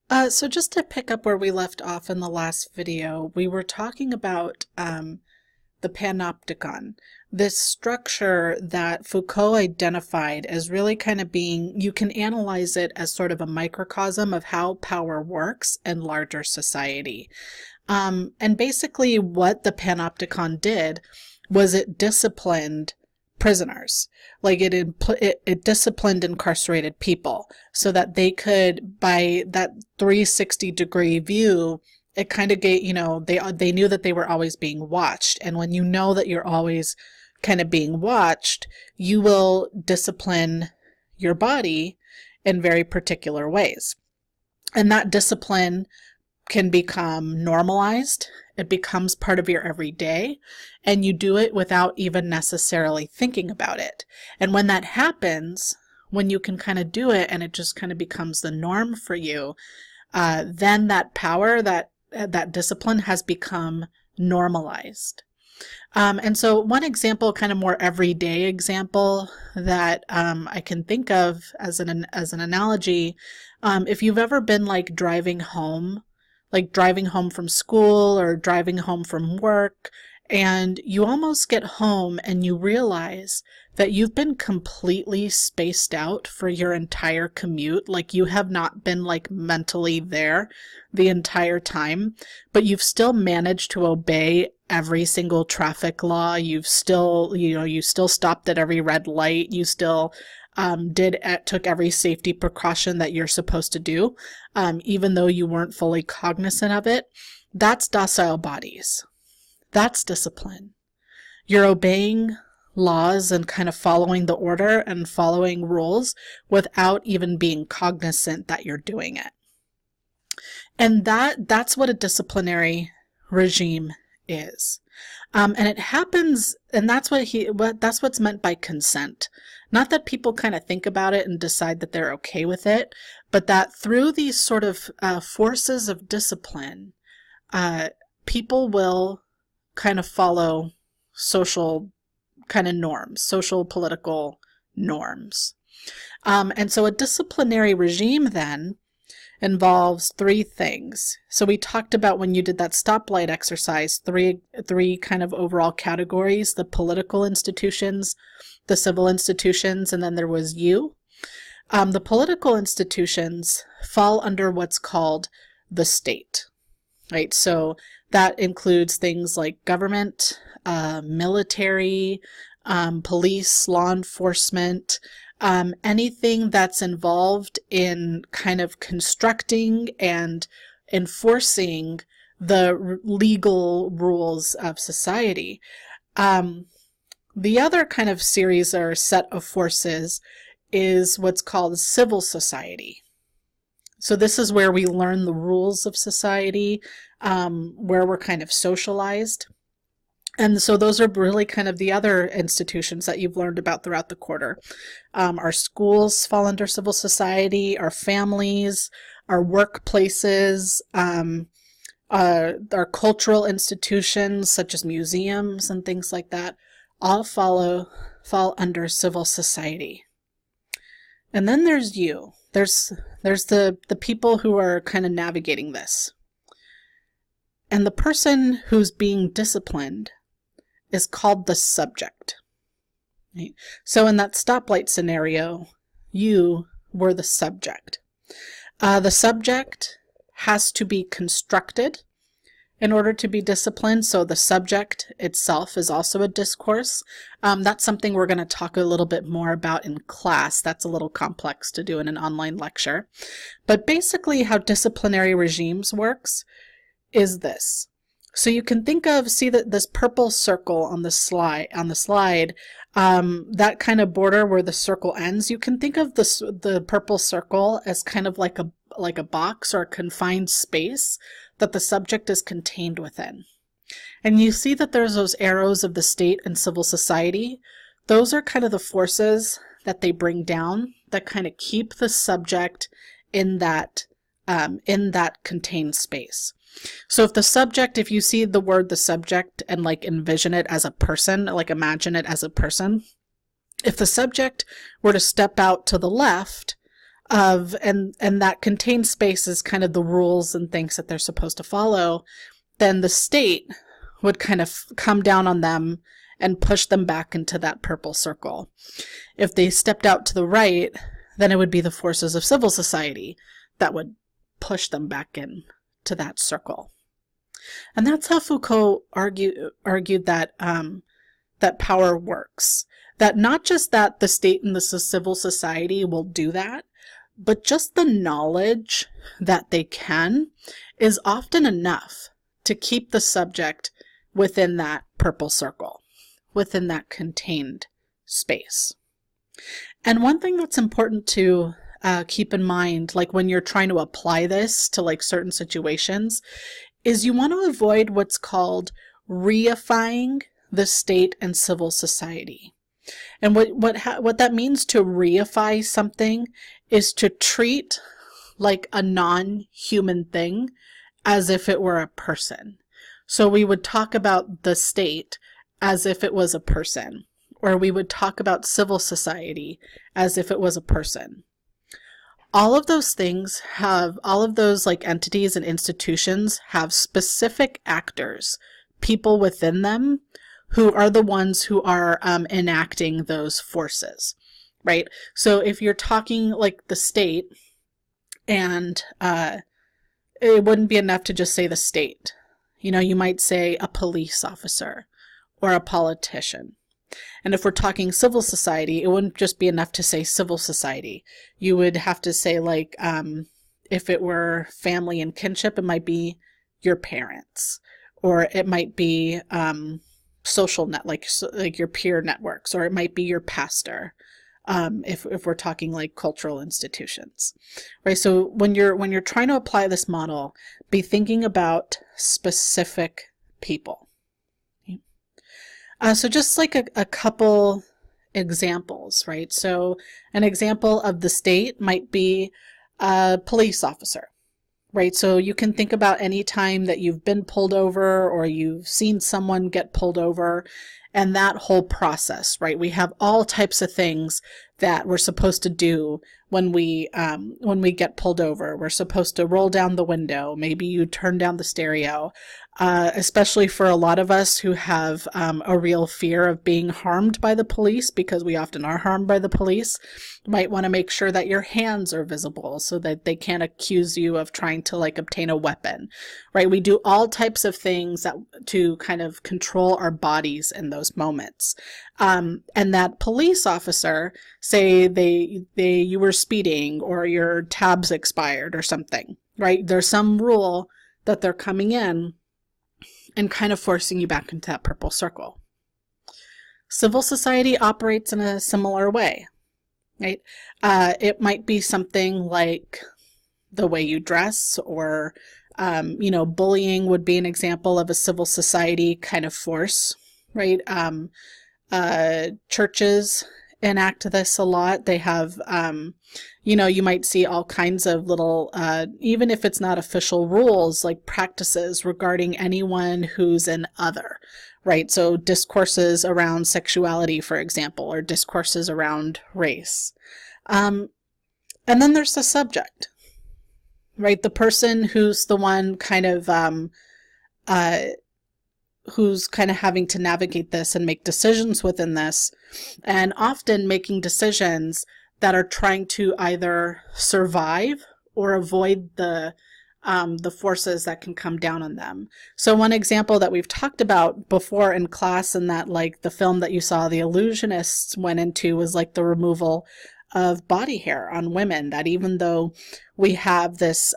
So just to pick up where we left off in the last video, we were talking about the Panopticon, this structure that Foucault identified as really kind of being, you can analyze it as sort of a microcosm of how power works in larger society. And basically what the Panopticon did was it disciplined prisoners. Like it disciplined incarcerated people so that they could, by that 360-degree view, it kind of gave, they knew that they were always being watched. And when you know that you're always kind of being watched, you will discipline your body in very particular ways. And that discipline can become normalized. It becomes part of your everyday, and you do it without even necessarily thinking about it. And when that happens, when you can kind of do it and it just kind of becomes the norm for you, then that power, that discipline has become normalized. And so one example, kind of more everyday example that I can think of as an analogy, if you've ever been like driving home from school or driving home from work, and you almost get home and you realize that you've been completely spaced out for your entire commute. Like you have not been like mentally there the entire time, but you've still managed to obey every single traffic law. You still stopped at every red light. You still took every safety precaution that you're supposed to do, even though you weren't fully cognizant of it. That's docile bodies. That's discipline. You're obeying laws and kind of following the order and following rules without even being cognizant that you're doing it. And that's what a disciplinary regime is. And it happens, and that's what's meant by consent. Not that people kind of think about it and decide that they're okay with it, but that through these sort of forces of discipline, people will kind of follow social kind of norms, social political norms. And so a disciplinary regime then involves three things. So we talked about, when you did that stoplight exercise, three kind of overall categories: the political institutions, the civil institutions, and then there was you. The political institutions fall under what's called the state, right? So that includes things like government, military, police, law enforcement, anything that's involved in kind of constructing and enforcing the legal rules of society. The other kind of series or set of forces is what's called civil society. So this is where we learn the rules of society, where we're kind of socialized. And so those are really kind of the other institutions that you've learned about throughout the quarter. Our schools fall under civil society, our families, our workplaces, our cultural institutions such as museums and things like that all fall under civil society. And then there's you. There's the people who are kind of navigating this. And the person who's being disciplined is called the subject. Right? So in that stoplight scenario, you were the subject. The subject has to be constructed in order to be disciplined. So the subject itself is also a discourse. That's something we're going to talk a little bit more about in class. That's a little complex to do in an online lecture. But basically how disciplinary regimes works is this. So you can think of, see that this purple circle on the slide, that kind of border where the circle ends. You can think of the purple circle as kind of like a box or a confined space that the subject is contained within. And you see that there's those arrows of the state and civil society. Those are kind of the forces that they bring down that kind of keep the subject in that contained space. So if you see the word the subject and like envision it as a person, like imagine it as a person, if the subject were to step out to the left, and that contained space is kind of the rules and things that they're supposed to follow, then the state would kind of come down on them and push them back into that purple circle. If they stepped out to the right, then it would be the forces of civil society that would push them back in to that circle. And that's how Foucault argued that that power works. That not just that the state and the civil society will do that, but just the knowledge that they can is often enough to keep the subject within that purple circle, within that contained space. And one thing that's important to keep in mind, like when you're trying to apply this to like certain situations, is you want to avoid what's called reifying the state and civil society. And what that means to reify something is to treat like a non-human thing as if it were a person. So we would talk about the state as if it was a person, or we would talk about civil society as if it was a person. All of those things have, all of those like entities and institutions have specific actors, people within them who are the ones who are enacting those forces, right? So if you're talking like the state, and it wouldn't be enough to just say the state. You know, you might say a police officer or a politician. And if we're talking civil society, it wouldn't just be enough to say civil society. You would have to say like, if it were family and kinship, it might be your parents, or it might be social net, like your peer networks, or it might be your pastor. If we're talking like cultural institutions, right? So when you're trying to apply this model, be thinking about specific people. So just like a couple examples, right? So an example of the state might be a police officer, right? So you can think about any time that you've been pulled over or you've seen someone get pulled over, and that whole process, right? We have all types of things that we're supposed to do when we get pulled over. We're supposed to roll down the window. Maybe you turn down the stereo, especially for a lot of us who have a real fear of being harmed by the police, because we often are harmed by the police. You might want to make sure that your hands are visible so that they can't accuse you of trying to like obtain a weapon, right? We do all types of things to kind of control our bodies in those moments. And that police officer, say you were speeding or your tabs expired or something, right? There's some rule that they're coming in and kind of forcing you back into that purple circle. Civil society operates in a similar way, right? It might be something like the way you dress, or bullying would be an example of a civil society kind of force, right? Churches enact this a lot. They have, you might see all kinds of little, even if it's not official rules, like practices regarding anyone who's an other, right? So discourses around sexuality, for example, or discourses around race. And then there's the subject, right? The person who's the one kind of, who's kind of having to navigate this and make decisions within this, and often making decisions that are trying to either survive or avoid the forces that can come down on them. So one example that we've talked about before in class, and that like the film that you saw, The Illusionists, went into, was like the removal of body hair on women. That even though we have this,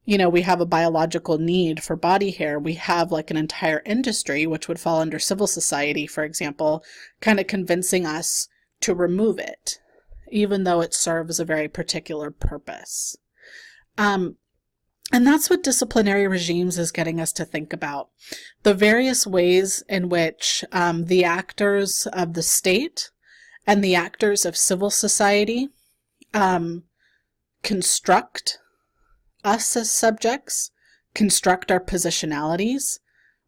we have a biological need for body hair, we have like an entire industry, which would fall under civil society, for example, kind of convincing us to remove it, even though it serves a very particular purpose. And that's what disciplinary regimes is getting us to think about. The various ways in which the actors of the state and the actors of civil society construct us as subjects, construct our positionalities,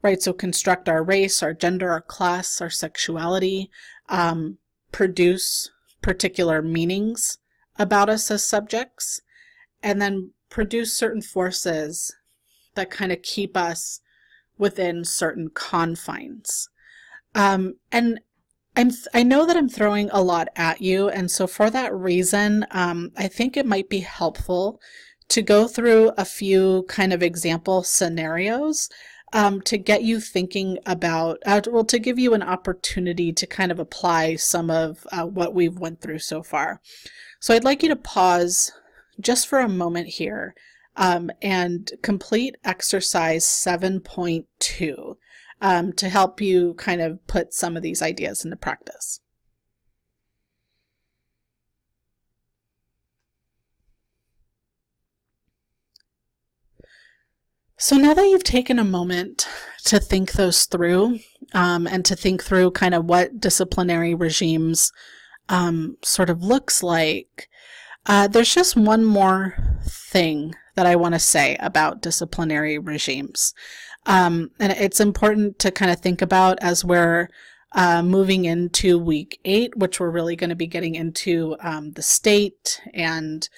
right? So construct our race, our gender, our class, our sexuality, produce particular meanings about us as subjects, and then produce certain forces that kind of keep us within certain confines. And I know that I'm throwing a lot at you, and so for that reason, I think it might be helpful to go through a few kind of example scenarios to get you thinking about, well, to give you an opportunity to kind of apply some of what we've went through so far. So I'd like you to pause just for a moment here and complete exercise 7.2 to help you kind of put some of these ideas into practice. So now that you've taken a moment to think those through and to think through kind of what disciplinary regimes sort of looks like, there's just one more thing that I want to say about disciplinary regimes. And it's important to kind of think about as we're moving into week 8, which we're really going to be getting into the state and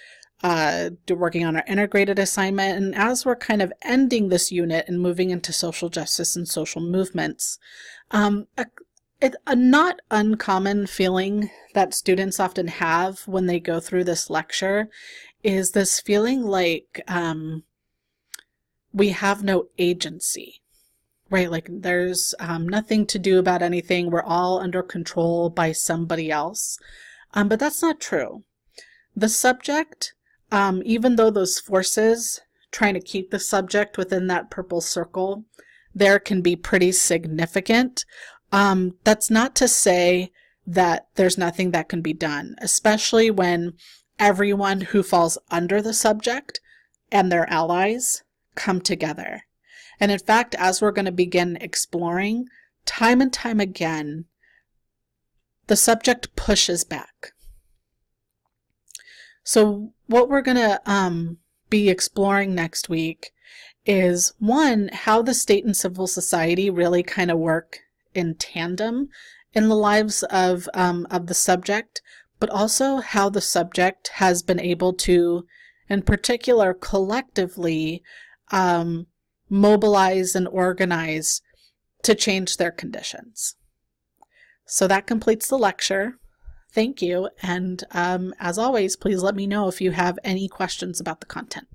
working on our integrated assignment. And as we're kind of ending this unit and moving into social justice and social movements, a not uncommon feeling that students often have when they go through this lecture is this feeling like we have no agency, right? Like there's nothing to do about anything. We're all under control by somebody else. But that's not true. The subject, even though those forces trying to keep the subject within that purple circle there can be pretty significant, that's not to say that there's nothing that can be done, especially when everyone who falls under the subject and their allies come together. And in fact, as we're going to begin exploring, time and time again, the subject pushes back. So what we're going to be exploring next week is, one, how the state and civil society really kind of work in tandem in the lives of the subject, but also how the subject has been able to, in particular, collectively mobilize and organize to change their conditions. So that completes the lecture. Thank you. And as always, please let me know if you have any questions about the content.